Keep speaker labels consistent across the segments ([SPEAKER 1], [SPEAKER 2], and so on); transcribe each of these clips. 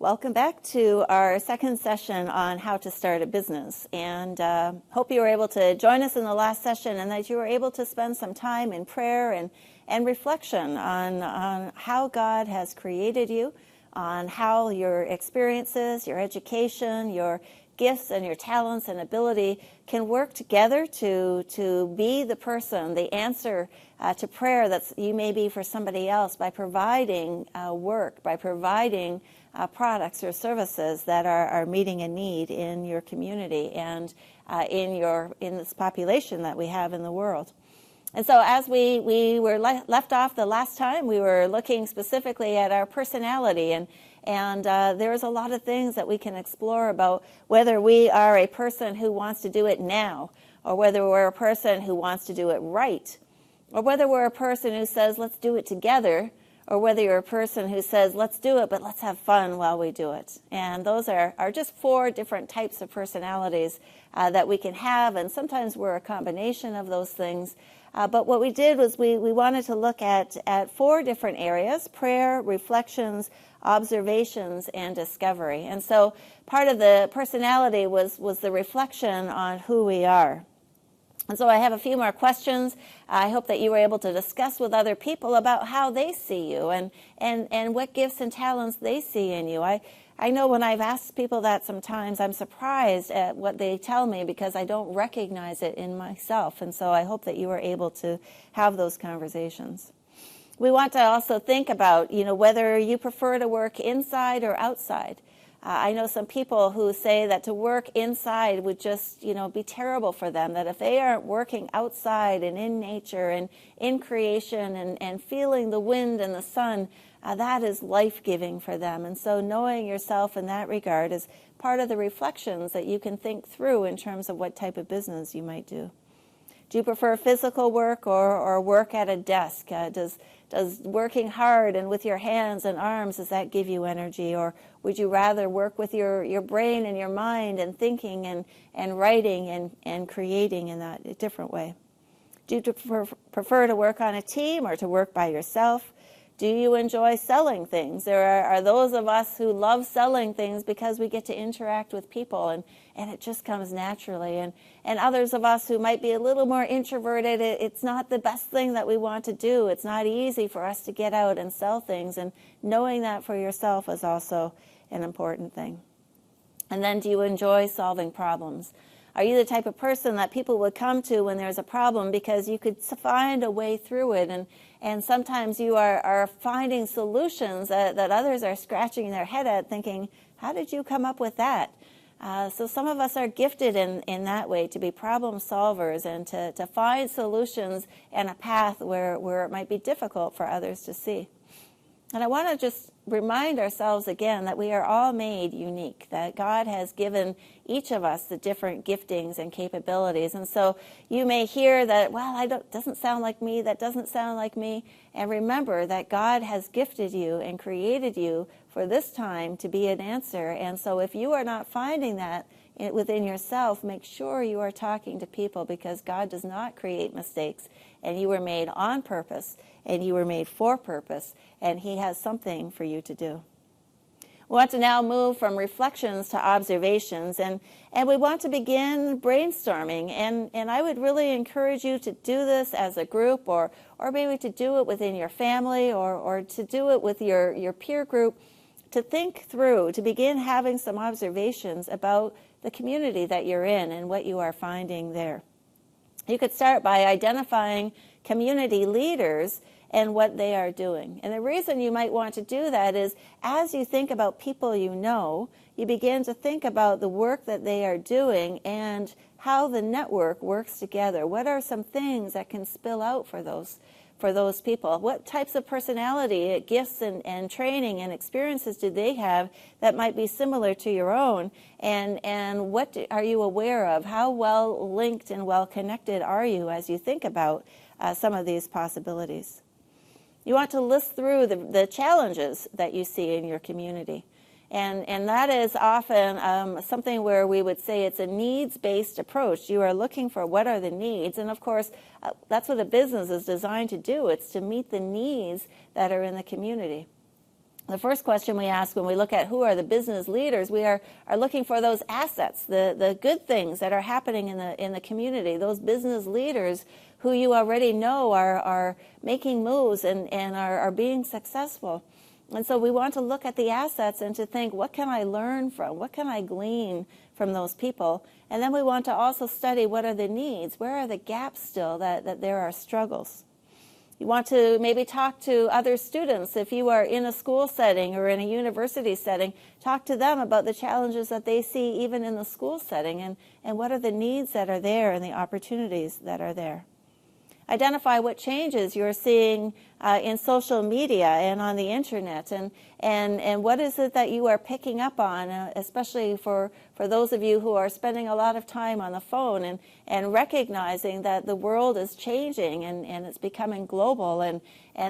[SPEAKER 1] Welcome back to our second session on how to start a business. And hope you were able to join us in the last session and that you were able to spend some time in prayer and reflection on how God has created you, on how your experiences, your education, your gifts and your talents and ability can work together to be the person, the answer to prayer that you may be for somebody else by providing work, by providing products or services that are meeting a need in your community and in this population that we have in the world. And so as we were left off the last time, we were looking specifically at our personality, and there's a lot of things that we can explore about whether we are a person who wants to do it now, or whether we're a person who wants to do it right, or whether we're a person who says, let's do it together, or whether you're a person who says, let's do it, but let's have fun while we do it. And those are just 4 different types of personalities that we can have, and sometimes we're a combination of those things. But what we did was we wanted to look at 4 different areas: prayer, reflections, observations, and discovery. And so part of the personality was the reflection on who we are. And so I have a few more questions. I hope that you were able to discuss with other people about how they see you and what gifts and talents they see in you. I know when I've asked people that sometimes I'm surprised at what they tell me because I don't recognize it in myself. And so I hope that you were able to have those conversations. We want to also think about, whether you prefer to work inside or outside. I know some people who say that to work inside would just, be terrible for them, that if they aren't working outside and in nature and in creation and feeling the wind and the sun, that is life-giving for them. And so knowing yourself in that regard is part of the reflections that you can think through in terms of what type of business you might do. Do you prefer physical work or work at a desk? Does working hard and with your hands and arms, does that give you energy? Or would you rather work with your brain and your mind and thinking and writing and creating in that different way? Do you prefer to work on a team or to work by yourself? Do you enjoy selling things? There are those of us who love selling things because we get to interact with people and it just comes naturally. And others of us who might be a little more introverted, it's not the best thing that we want to do. It's not easy for us to get out and sell things. And knowing that for yourself is also an important thing. And then do you enjoy solving problems? Are you the type of person that people would come to when there's a problem because you could find a way through it? And sometimes you are finding solutions that others are scratching their head at thinking, how did you come up with that? So some of us are gifted in that way to be problem solvers and to find solutions and a path where it might be difficult for others to see. And I want to just remind ourselves again that we are all made unique, that God has given each of us the different giftings and capabilities. And so you may hear that, doesn't sound like me, that doesn't sound like me. And remember that God has gifted you and created you for this time to be an answer. And so if you are not finding that within yourself, make sure you are talking to people, because God does not create mistakes. And you were made on purpose, and you were made for purpose, and He has something for you to do. We want to now move from reflections to observations, and we want to begin brainstorming. And I would really encourage you to do this as a group, or maybe to do it within your family, or to do it with your peer group, to think through, to begin having some observations about the community that you're in and what you are finding there. You could start by identifying community leaders and what they are doing. And the reason you might want to do that is as you think about people you know, you begin to think about the work that they are doing and how the network works together. What are some things that can spill out for those people? What types of personality, gifts, and training and experiences do they have that might be similar to your own? And what are you aware of? How well linked and well connected are you as you think about some of these possibilities? You want to list through the challenges that you see in your community. And that is often something where we would say it's a needs-based approach. You are looking for what are the needs. And of course, that's what a business is designed to do. It's to meet the needs that are in the community. the first question we ask when we look at who are the business leaders, we are looking for those assets, the good things that are happening in the community, those business leaders who you already know are making moves and are being successful. And so we want to look at the assets and to think, what can I learn from? What can I glean from those people? And then we want to also study what are the needs? Where are the gaps still that there are struggles? You want to maybe talk to other students. If you are in a school setting or in a university setting, talk to them about the challenges that they see even in the school setting and what are the needs that are there and the opportunities that are there. Identify what changes you're seeing in social media and on the internet, and what is it that you are picking up on, especially for those of you who are spending a lot of time on the phone and recognizing that the world is changing and it's becoming global, and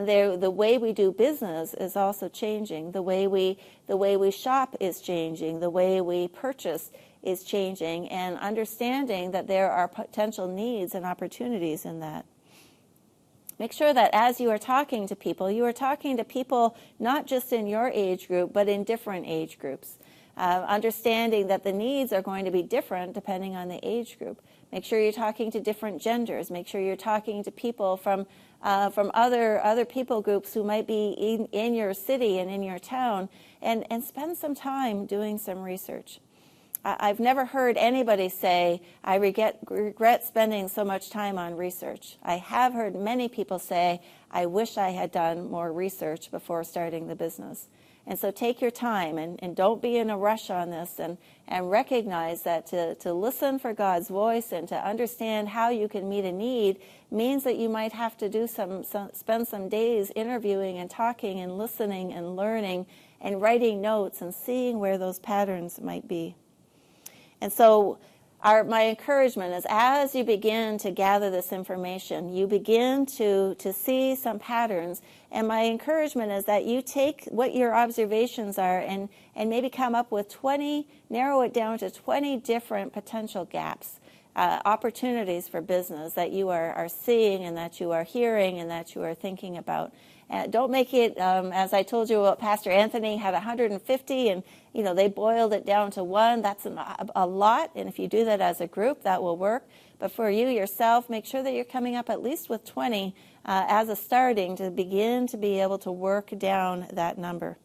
[SPEAKER 1] the way we do business is also changing. The way we shop is changing. The way we purchase is changing, and understanding that there are potential needs and opportunities in that. Make sure that as you are talking to people not just in your age group, but in different age groups. Understanding that the needs are going to be different depending on the age group. Make sure you're talking to different genders. Make sure you're talking to people from other people groups who might be in your city and in your town, and spend some time doing some research. I've never heard anybody say, I regret spending so much time on research. I have heard many people say, I wish I had done more research before starting the business. And so take your time and don't be in a rush on this, and recognize that to listen for God's voice and to understand how you can meet a need means that you might have to spend some days interviewing and talking and listening and learning and writing notes and seeing where those patterns might be. And so my encouragement is, as you begin to gather this information, you begin to see some patterns. And my encouragement is that you take what your observations are and maybe come up with narrow it down to 20 different potential gaps, opportunities for business that you are seeing and that you are hearing and that you are thinking about. Don't make it, as I told you about Pastor Anthony had 150 and they boiled it down to one. That's a lot, and if you do that as a group, that will work. But for you yourself, make sure that you're coming up at least with 20 as a starting to begin to be able to work down that number.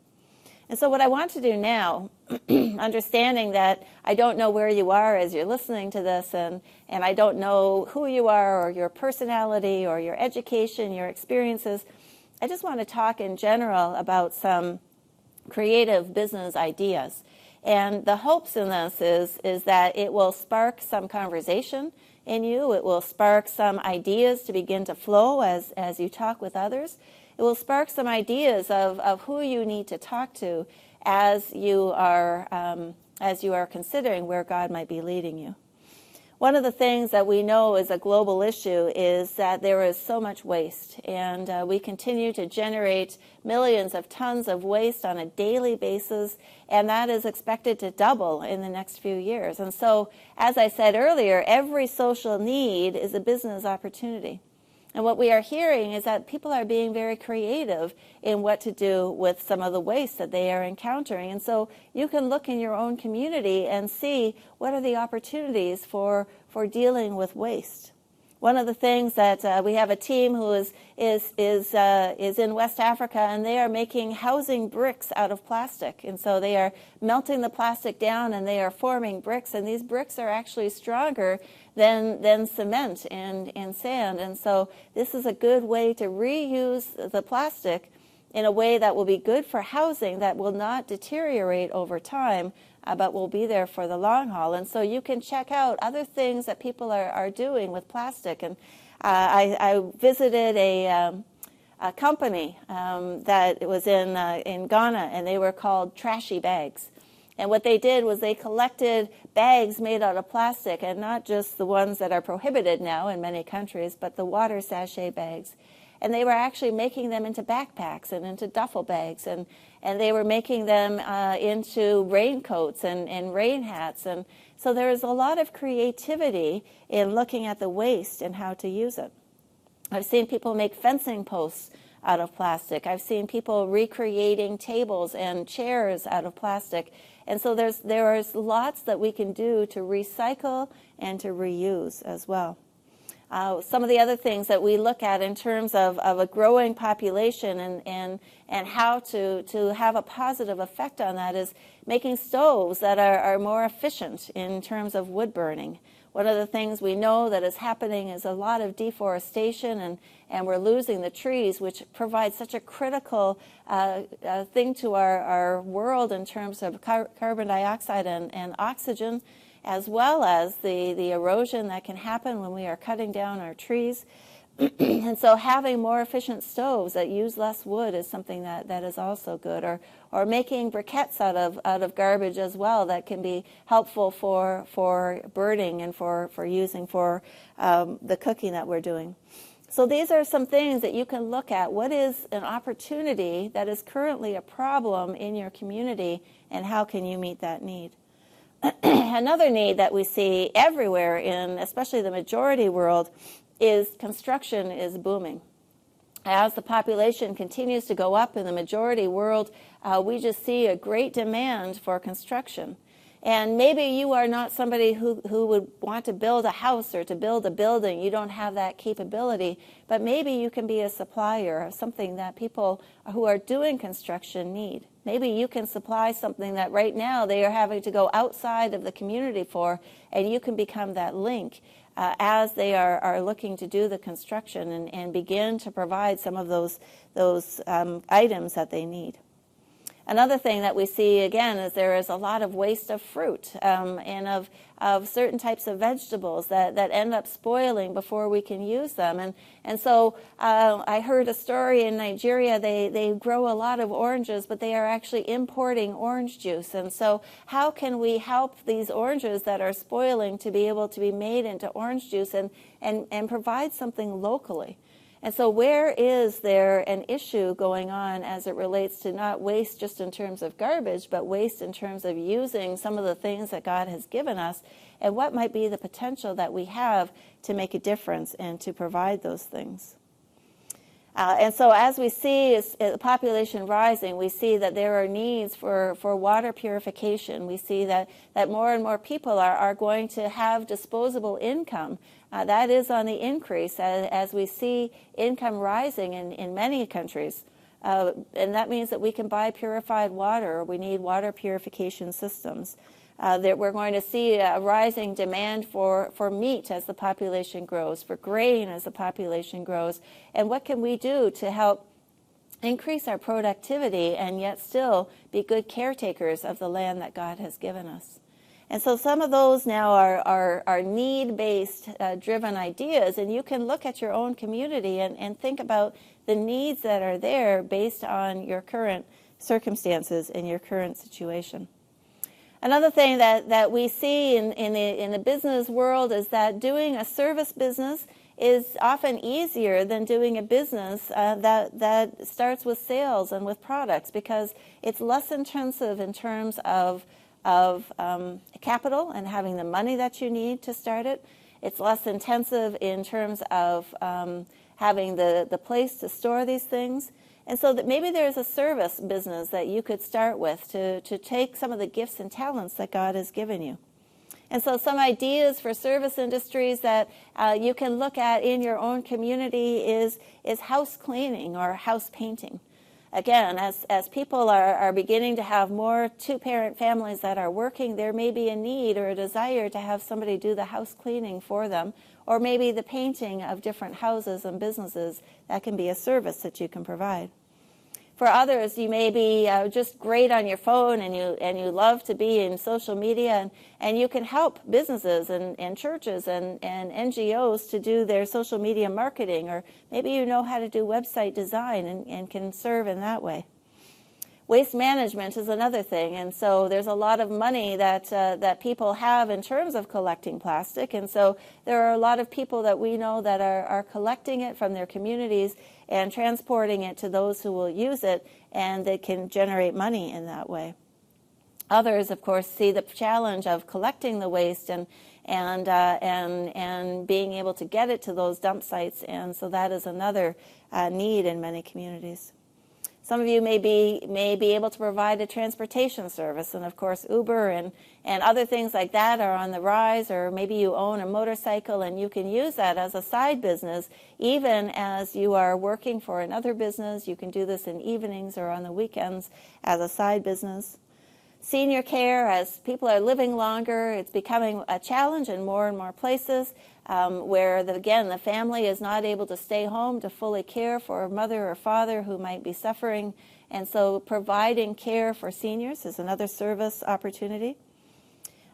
[SPEAKER 1] And so what I want to do now, understanding that I don't know where you are as you're listening to this, and I don't know who you are or your personality or your education, your experiences, I just want to talk in general about some creative business ideas. And the hopes in this is that it will spark some conversation in you. It will spark some ideas to begin to flow as you talk with others. It will spark some ideas of who you need to talk to as you are considering where God might be leading you. One of the things that we know is a global issue is that there is so much waste, and we continue to generate millions of tons of waste on a daily basis, and that is expected to double in the next few years. And so, as I said earlier, every social need is a business opportunity. And what we are hearing is that people are being very creative in what to do with some of the waste that they are encountering. And so you can look in your own community and see what are the opportunities for dealing with waste. One of the things that we have a team who is in West Africa, and they are making housing bricks out of plastic. And so they are melting the plastic down and they are forming bricks, and these bricks are actually stronger than cement and sand. And so this is a good way to reuse the plastic in a way that will be good for housing, that will not deteriorate over time, but will be there for the long haul. And so you can check out other things that people are doing with plastic. And I visited a company that was in Ghana, and they were called Trashy Bags. And what they did was they collected bags made out of plastic, and not just the ones that are prohibited now in many countries, but the water sachet bags. And they were actually making them into backpacks and into duffel bags, and they were making them into raincoats and rain hats. And so there is a lot of creativity in looking at the waste and how to use it. I've seen people make fencing posts out of plastic. I've seen people recreating tables and chairs out of plastic. And so there's lots that we can do to recycle and to reuse as well. Some of the other things that we look at in terms of a growing population and how to have a positive effect on that is making stoves that are more efficient in terms of wood burning. One of the things we know that is happening is a lot of deforestation, and we're losing the trees, which provides such a critical thing to our world in terms of carbon dioxide and oxygen, as well as the erosion that can happen when we are cutting down our trees. And so having more efficient stoves that use less wood is something that is also good. Or making briquettes out of garbage as well, that can be helpful for burning and for using for the cooking that we're doing. So these are some things that you can look at. What is an opportunity that is currently a problem in your community, and how can you meet that need? Another need that we see everywhere in especially the majority world is construction is booming. As the population continues to go up in the majority world, we just see a great demand for construction. And maybe you are not somebody who would want to build a house or to build a building. You don't have that capability, but maybe you can be a supplier of something that people who are doing construction need. Maybe you can supply something that right now they are having to go outside of the community for, and you can become that link as they are looking to do the construction and begin to provide some of those items that they need. Another thing that we see, again, is there is a lot of waste of fruit and of certain types of vegetables that end up spoiling before we can use them. And so I heard a story in Nigeria. They grow a lot of oranges, but they are actually importing orange juice. And so how can we help these oranges that are spoiling to be able to be made into orange juice and provide something locally? And so where is there an issue going on as it relates to not waste just in terms of garbage, but waste in terms of using some of the things that God has given us, and what might be the potential that we have to make a difference and to provide those things? And so as we see the population rising, we see that there are needs for water purification. We see that more and more people are going to have disposable income. That is on the increase as we see income rising in many countries. And that means that we can buy purified water, or we need water purification systems. That we're going to see a rising demand for meat as the population grows, for grain as the population grows. And what can we do to help increase our productivity and yet still be good caretakers of the land that God has given us? And so some of those now are need-based driven ideas, and you can look at your own community and think about the needs that are there based on your current circumstances and your current situation. Another thing that we see in the business world is that doing a service business is often easier than doing a business that starts with sales and with products, because it's less intensive in terms of capital and having the money that you need to start it. It's less intensive in terms of having the place to store these things. And so that maybe there's a service business that you could start with to take some of the gifts and talents that God has given you. And so some ideas for service industries that you can look at in your own community is house cleaning or house painting. Again, as people are beginning to have more two-parent families that are working, there may be a need or a desire to have somebody do the house cleaning for them, or maybe the painting of different houses and businesses. That can be a service that you can provide. For others, you may be just great on your phone and you love to be in social media, and you can help businesses and churches and NGOs to do their social media marketing, or maybe you know how to do website design and can serve in that way. Waste management is another thing, and so there's a lot of money that people have in terms of collecting plastic, and so there are a lot of people that we know that are collecting it from their communities and transporting it to those who will use it, and they can generate money in that way. Others, of course, see the challenge of collecting the waste and and being able to get it to those dump sites. And so that is another need in many communities. Some of you may be able to provide a transportation service, and of course Uber and other things like that are on the rise, or maybe you own a motorcycle and you can use that as a side business even as you are working for another business. You can do this in evenings or on the weekends as a side business. Senior care, as people are living longer, it's becoming a challenge in more and more places where, again, the family is not able to stay home to fully care for a mother or father who might be suffering. And so providing care for seniors is another service opportunity.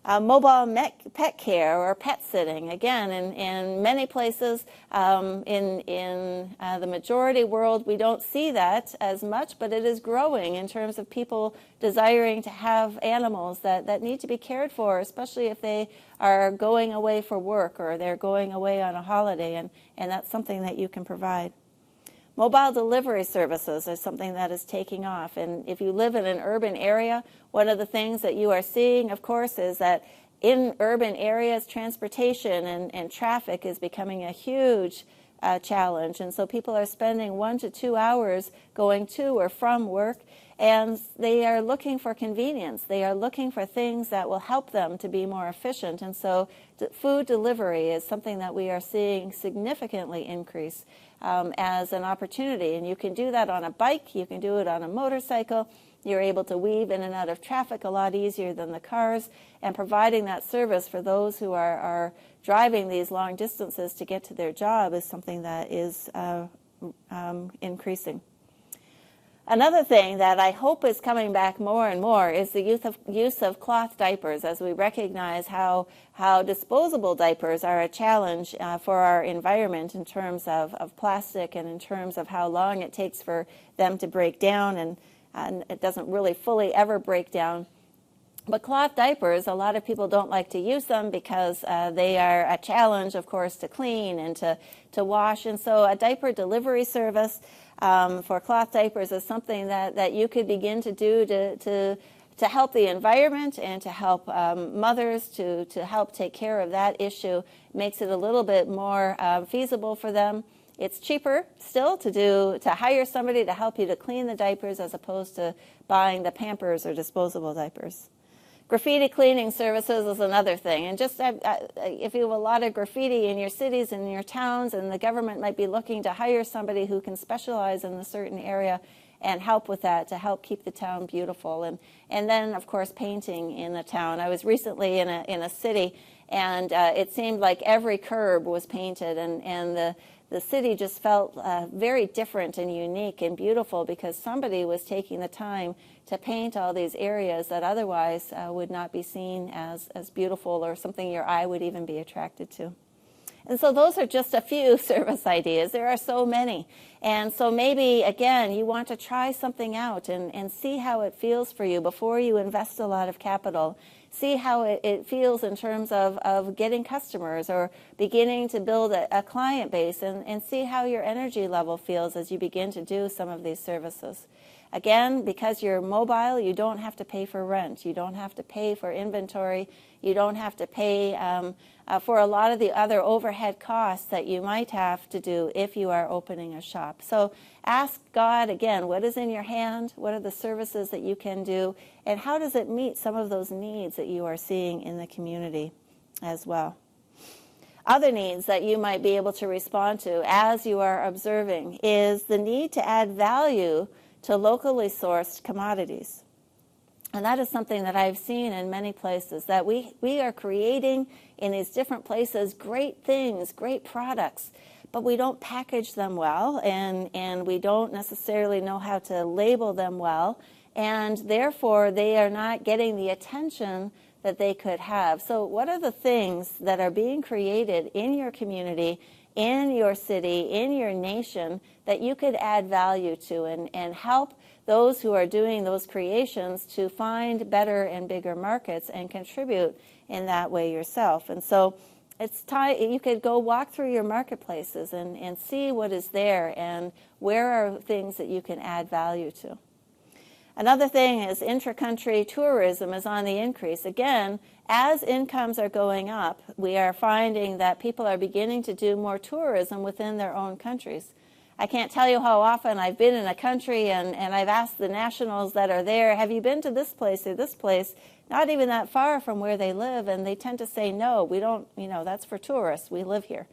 [SPEAKER 1] Mobile pet care or pet sitting. Again, in many places, in the majority world, we don't see that as much, but it is growing in terms of people desiring to have animals that need to be cared for, especially if they are going away for work or they're going away on a holiday, and that's something that you can provide. Mobile delivery services are something that is taking off. And if you live in an urban area, one of the things that you are seeing, of course, is that in urban areas, transportation and traffic is becoming a huge challenge. And so people are spending 1 to 2 hours going to or from work, and they are looking for convenience. They are looking for things that will help them to be more efficient. And so food delivery is something that we are seeing significantly increase as an opportunity. And you can do that on a bike, you can do it on a motorcycle. You're able to weave in and out of traffic a lot easier than the cars, and providing that service for those who are driving these long distances to get to their job is something that is increasing. Another thing that I hope is coming back more and more is the use of cloth diapers, as we recognize how disposable diapers are a challenge for our environment in terms of plastic and in terms of how long it takes for them to break down, and it doesn't really fully ever break down. But cloth diapers, a lot of people don't like to use them because they are a challenge, of course, to clean and to wash. And so a diaper delivery service for cloth diapers is something that you could begin to do to help the environment and to help mothers to help take care of that issue. Makes it a little bit more feasible for them. It's cheaper still to hire somebody to help you to clean the diapers as opposed to buying the Pampers or disposable diapers. Graffiti cleaning services is another thing. And just if you have a lot of graffiti in your cities and in your towns, and the government might be looking to hire somebody who can specialize in a certain area and help with that to help keep the town beautiful. And then, of course, painting in the town. I was recently in a city, and it seemed like every curb was painted, and the city just felt very different and unique and beautiful because somebody was taking the time to paint all these areas that otherwise would not be seen as beautiful or something your eye would even be attracted to. And so those are just a few service ideas. There are so many. And so maybe, again, you want to try something out and see how it feels for you before you invest a lot of capital. See how it feels in terms of getting customers or beginning to build a client base, and see how your energy level feels as you begin to do some of these services. Again, because you're mobile, you don't have to pay for rent. You don't have to pay for inventory. You don't have to pay for a lot of the other overhead costs that you might have to do if you are opening a shop. So ask God, again, what is in your hand? What are the services that you can do? And how does it meet some of those needs that you are seeing in the community as well? Other needs that you might be able to respond to as you are observing is the need to add value to locally sourced commodities. And that is something that I've seen in many places, that we are creating in these different places great things, great products, but we don't package them well, and we don't necessarily know how to label them well, and therefore they are not getting the attention that they could have. So what are the things that are being created in your community, in your city, in your nation, that you could add value to and help those who are doing those creations to find better and bigger markets and contribute in that way yourself? And so it's time you could go walk through your marketplaces and see what is there and where are things that you can add value to. Another thing is intra-country tourism is on the increase. Again, as incomes are going up, we are finding that people are beginning to do more tourism within their own countries. I can't tell you how often I've been in a country and I've asked the nationals that are there, have you been to this place or this place, not even that far from where they live, and they tend to say, no, we don't, that's for tourists, we live here.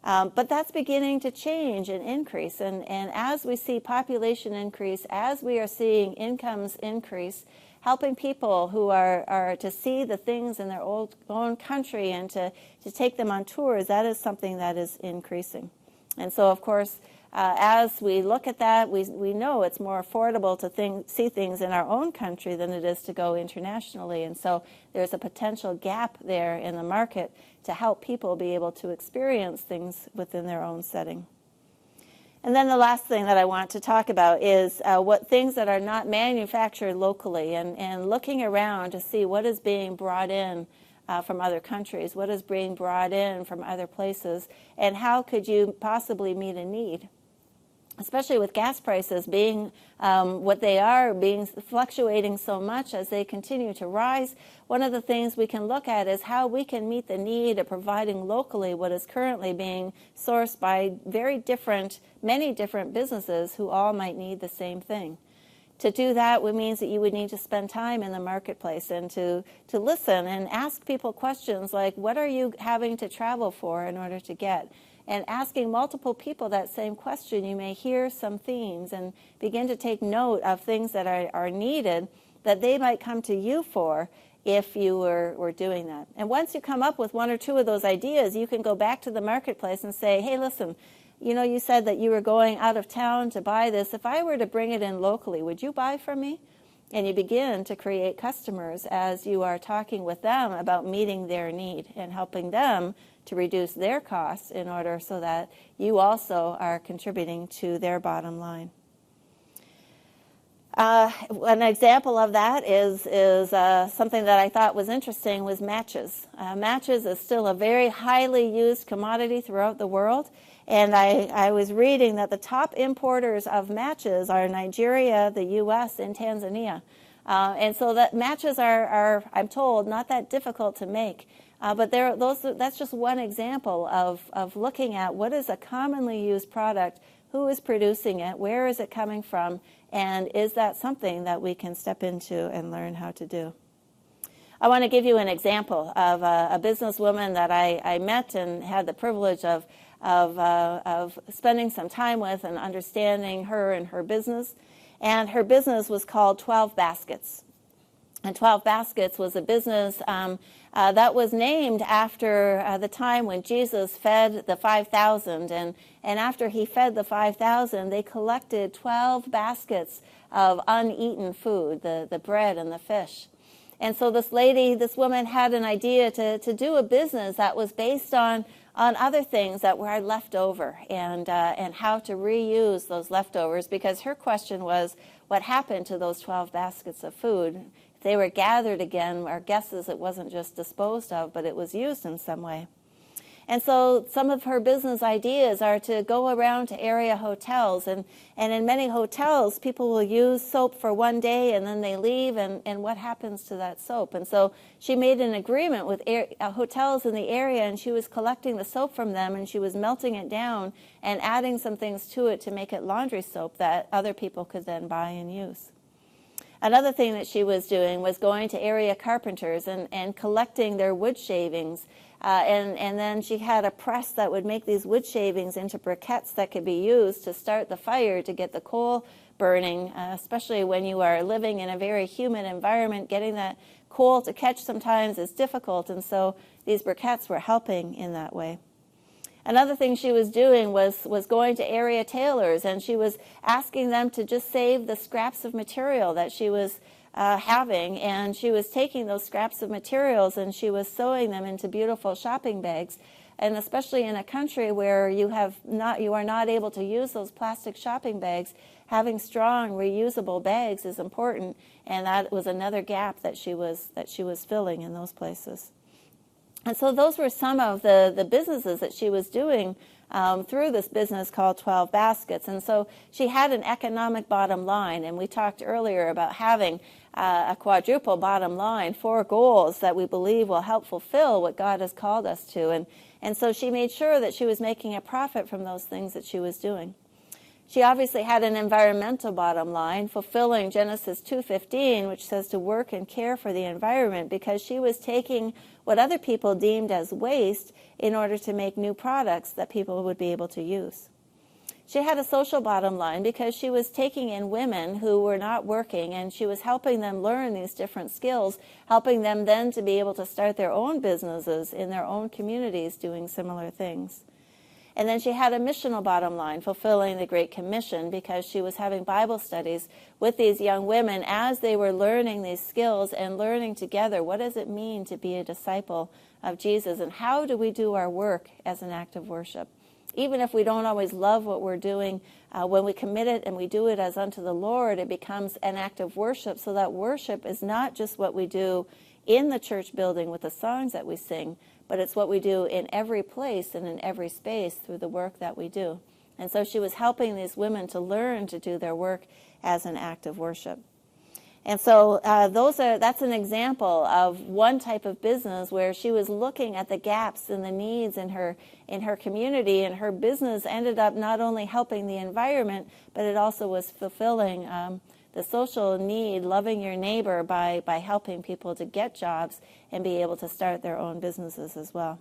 [SPEAKER 1] But that's beginning to change and increase, and as we see population increase, as we are seeing incomes increase, helping people who are to see the things in their own country and to take them on tours, that is something that is increasing. And so, of course, as we look at that, we know it's more affordable to see things in our own country than it is to go internationally. And so there's a potential gap there in the market to help people be able to experience things within their own setting. And then the last thing that I want to talk about is what things that are not manufactured locally, and looking around to see what is being brought in from other countries, what is being brought in from other places, and how could you possibly meet a need. Especially with gas prices being what they are, being fluctuating so much as they continue to rise, one of the things we can look at is how we can meet the need of providing locally what is currently being sourced by many different businesses who all might need the same thing. To do that means that you would need to spend time in the marketplace and to listen and ask people questions like, what are you having to travel for in order to get? And asking multiple people that same question, you may hear some themes and begin to take note of things that are needed that they might come to you for if you were doing that. And once you come up with one or two of those ideas, you can go back to the marketplace and say, hey, listen, you said that you were going out of town to buy this. If I were to bring it in locally, would you buy from me? And you begin to create customers as you are talking with them about meeting their need and helping them to reduce their costs in order so that you also are contributing to their bottom line. An example of that is something that I thought was interesting was matches. Matches is still a very highly used commodity throughout the world. And I was reading that the top importers of matches are Nigeria, the U.S., and Tanzania. And so that matches are, I'm told, not that difficult to make. But that's just one example of looking at what is a commonly used product, who is producing it, where is it coming from, and is that something that we can step into and learn how to do. I want to give you an example of a businesswoman that I met and had the privilege of spending some time with and understanding her and her business. And her business was called 12 Baskets. And 12 Baskets was a business that was named after the time when Jesus fed the 5,000. And after he fed the 5,000, they collected 12 baskets of uneaten food, the bread and the fish. And so this woman had an idea to do a business that was based on other things that were left over and how to reuse those leftovers, because her question was, what happened to those 12 baskets of food? If they were gathered again, our guess is it wasn't just disposed of, but it was used in some way. And so some of her business ideas are to go around to area hotels. And in many hotels, people will use soap for one day and then they leave. And what happens to that soap? And so she made an agreement with hotels in the area, and she was collecting the soap from them, and she was melting it down and adding some things to it to make it laundry soap that other people could then buy and use. Another thing that she was doing was going to area carpenters and collecting their wood shavings. And then she had a press that would make these wood shavings into briquettes that could be used to start the fire to get the coal burning, especially when you are living in a very humid environment. Getting that coal to catch sometimes is difficult, and so these briquettes were helping in that way. Another thing she was doing was going to area tailors, and she was asking them to just save the scraps of material that she was having, and she was taking those scraps of materials and she was sewing them into beautiful shopping bags. And especially in a country where you are not able to use those plastic shopping bags, having strong reusable bags is important, and that was another gap that she was filling in those places. And so those were some of the businesses that she was doing through this business called 12 Baskets. And so she had an economic bottom line, and we talked earlier about having a quadruple bottom line, 4 goals that we believe will help fulfill what God has called us to. And so she made sure that she was making a profit from those things that she was doing. She obviously had an environmental bottom line, fulfilling Genesis 2:15, which says to work and care for the environment, because she was taking what other people deemed as waste in order to make new products that people would be able to use. She had a social bottom line because she was taking in women who were not working, and she was helping them learn these different skills, helping them then to be able to start their own businesses in their own communities doing similar things. And then she had a missional bottom line, fulfilling the Great Commission, because she was having Bible studies with these young women as they were learning these skills and learning together, what does it mean to be a disciple of Jesus, and how do we do our work as an act of worship? Even if we don't always love what we're doing, when we commit it and we do it as unto the Lord, it becomes an act of worship, so that worship is not just what we do in the church building with the songs that we sing, but it's what we do in every place and in every space through the work that we do. And so she was helping these women to learn to do their work as an act of worship. And so that's an example of one type of business where she was looking at the gaps and the needs in her community, and her business ended up not only helping the environment, but it also was fulfilling the social need, loving your neighbor by helping people to get jobs and be able to start their own businesses as well.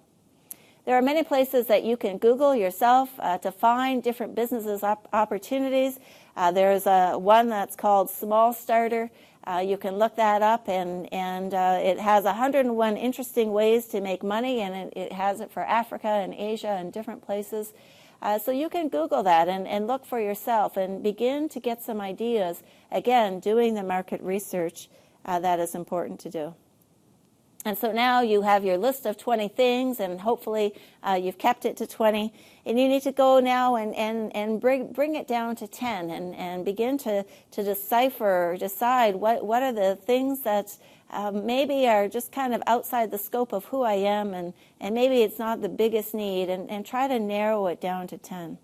[SPEAKER 1] There are many places that you can Google yourself to find different businesses opportunities. There's one that's called Small Starter. You can look that up, and it has 101 interesting ways to make money, and it has it for Africa and Asia and different places. So you can Google that and look for yourself and begin to get some ideas. Again, doing the market research that is important to do. And so now you have your list of 20 things, and hopefully you've kept it to 20. And you need to go now and bring it down to 10 and begin to decide what are the things that maybe are just kind of outside the scope of who I am, and maybe it's not the biggest need, and try to narrow it down to 10.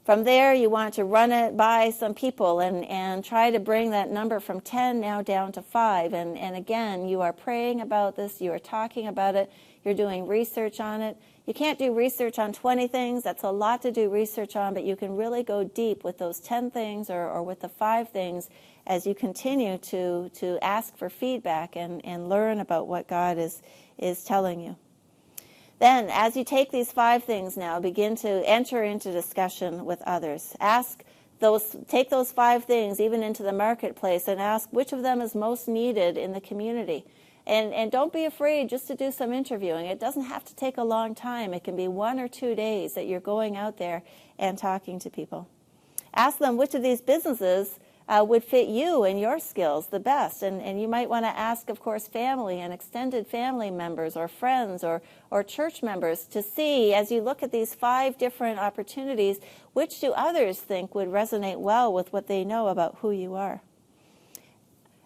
[SPEAKER 1] From there, you want to run it by some people and try to bring that number from 10 now down to 5. And again, you are praying about this, you are talking about it, you're doing research on it. You can't do research on 20 things. That's a lot to do research on, but you can really go deep with those 10 things or with the 5 things as you continue to ask for feedback and learn about what God is telling you. Then, as you take these 5 things now, begin to enter into discussion with others. Take those 5 things even into the marketplace and ask which of them is most needed in the community. And don't be afraid just to do some interviewing. It doesn't have to take a long time. It can be 1 or 2 days that you're going out there and talking to people. Ask them which of these businesses would fit you and your skills the best. And you might want to ask, of course, family and extended family members or friends or church members to see, as you look at these 5 different opportunities, which do others think would resonate well with what they know about who you are.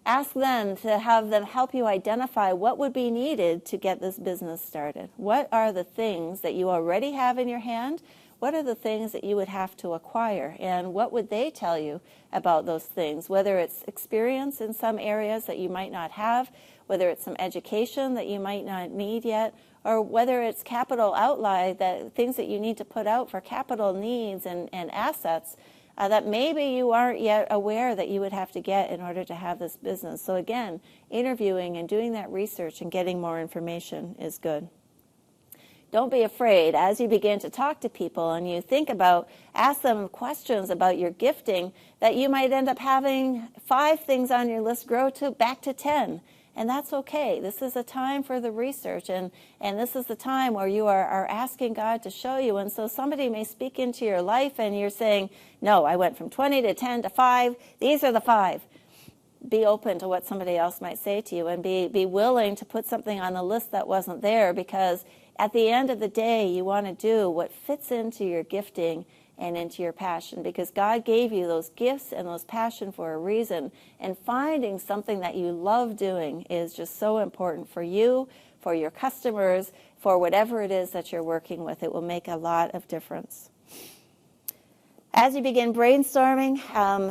[SPEAKER 1] Ask them to have them help you identify what would be needed to get this business started. What are the things that you already have in your hand? What are the things that you would have to acquire? And what would they tell you about those things? Whether it's experience in some areas that you might not have, whether it's some education that you might not need yet, or whether it's capital outlay, things that you need to put out for capital needs and assets that maybe you aren't yet aware that you would have to get in order to have this business. So again, interviewing and doing that research and getting more information is good. Don't be afraid as you begin to talk to people and you ask them questions about your gifting, that you might end up having 5 things on your list grow back to 10. And that's okay. This is a time for the research, and this is the time where you are asking God to show you. And so somebody may speak into your life and you're saying, no, I went from 20 to 10 to 5. These are the 5. Be open to what somebody else might say to you, and be willing to put something on the list that wasn't there, because at the end of the day, you want to do what fits into your gifting and into your passion, because God gave you those gifts and those passion for a reason. And finding something that you love doing is just so important for you, for your customers, for whatever it is that you're working with. It will make a lot of difference. As you begin brainstorming,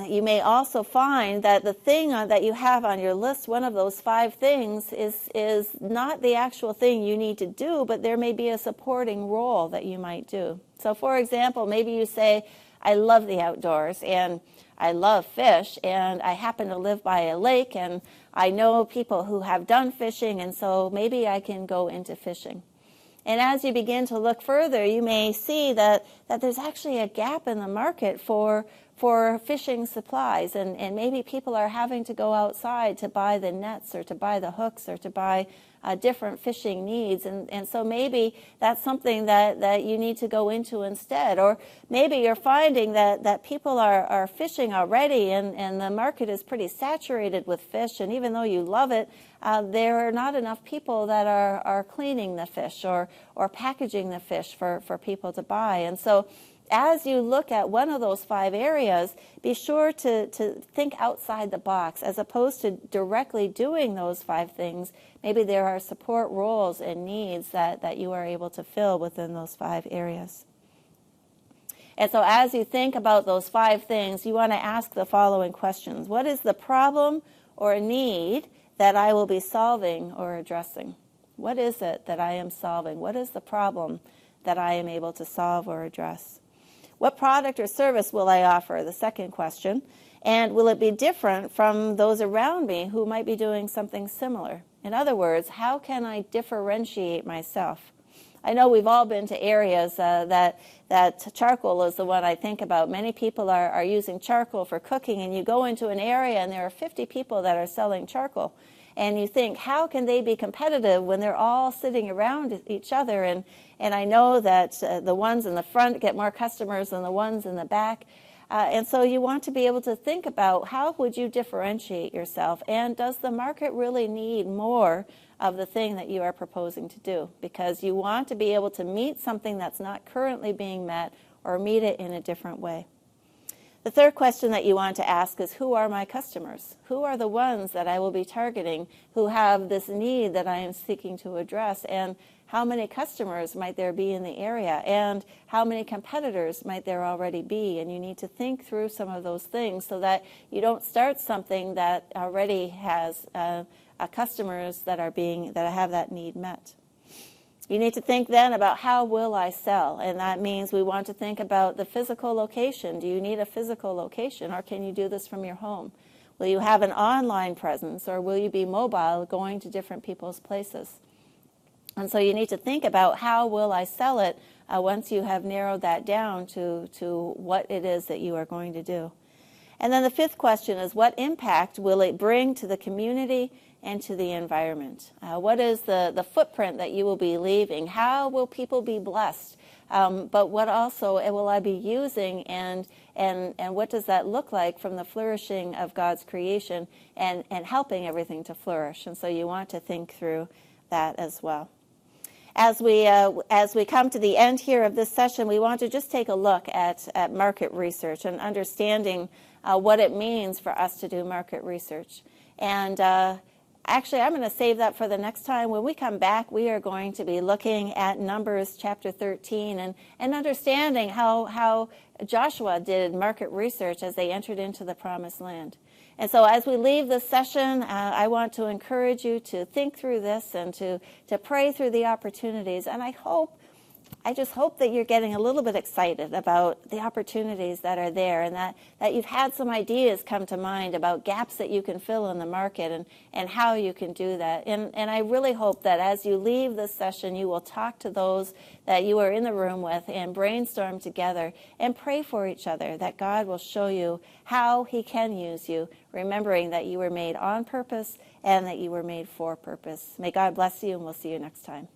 [SPEAKER 1] you may also find that the thing that you have on your list, one of those 5 things, is not the actual thing you need to do, but there may be a supporting role that you might do. So, for example, maybe you say, I love the outdoors, and I love fish, and I happen to live by a lake, and I know people who have done fishing, and so maybe I can go into fishing. And as you begin to look further, you may see that there's actually a gap in the market for fishing supplies. And maybe people are having to go outside to buy the nets or to buy the hooks or to buy different fishing needs. And so maybe that's something that you need to go into instead. Or maybe you're finding that people are fishing already and the market is pretty saturated with fish. And even though you love it, there are not enough people that are cleaning the fish or packaging the fish for people to buy. And so as you look at one of those 5 areas, be sure to think outside the box as opposed to directly doing those 5 things. Maybe there are support roles and needs that you are able to fill within those 5 areas. And so as you think about those 5 things, you want to ask the following questions. What is the problem or need that I will be solving or addressing? What is it that I am solving? What is the problem that I am able to solve or address? What product or service will I offer? The second question. And will it be different from those around me who might be doing something similar? In other words, how can I differentiate myself? I know we've all been to areas that charcoal is the one I think about. Many people are using charcoal for cooking, and you go into an area and there are 50 people that are selling charcoal. And you think, how can they be competitive when they're all sitting around each other? And I know that the ones in the front get more customers than the ones in the back. And so you want to be able to think about how would you differentiate yourself? And does the market really need more of the thing that you are proposing to do? Because you want to be able to meet something that's not currently being met or meet it in a different way. The third question that you want to ask is, who are my customers? Who are the ones that I will be targeting who have this need that I am seeking to address? And how many customers might there be in the area? And how many competitors might there already be? And you need to think through some of those things so that you don't start something that already has customers that have that need met. You need to think then about how will I sell? And that means we want to think about the physical location. Do you need a physical location, or can you do this from your home? Will you have an online presence, or will you be mobile going to different people's places? And so you need to think about how will I sell it once you have narrowed that down to what it is that you are going to do. And then the fifth question is, what impact will it bring to the community and to the environment? What is the footprint that you will be leaving? How will people be blessed? But what also will I be using, and what does that look like from the flourishing of God's creation and helping everything to flourish? And so you want to think through that as well. As we come to the end here of this session, we want to just take a look at market research and understanding what it means for us to do market research. And actually, I'm going to save that for the next time. When we come back, we are going to be looking at Numbers chapter 13 and understanding how Joshua did market research as they entered into the Promised Land. And so as we leave this session, I want to encourage you to think through this and to pray through the opportunities. And I just hope that you're getting a little bit excited about the opportunities that are there, and that you've had some ideas come to mind about gaps that you can fill in the market and how you can do that. And I really hope that as you leave this session, you will talk to those that you are in the room with and brainstorm together and pray for each other, that God will show you how he can use you, remembering that you were made on purpose and that you were made for purpose. May God bless you, and we'll see you next time.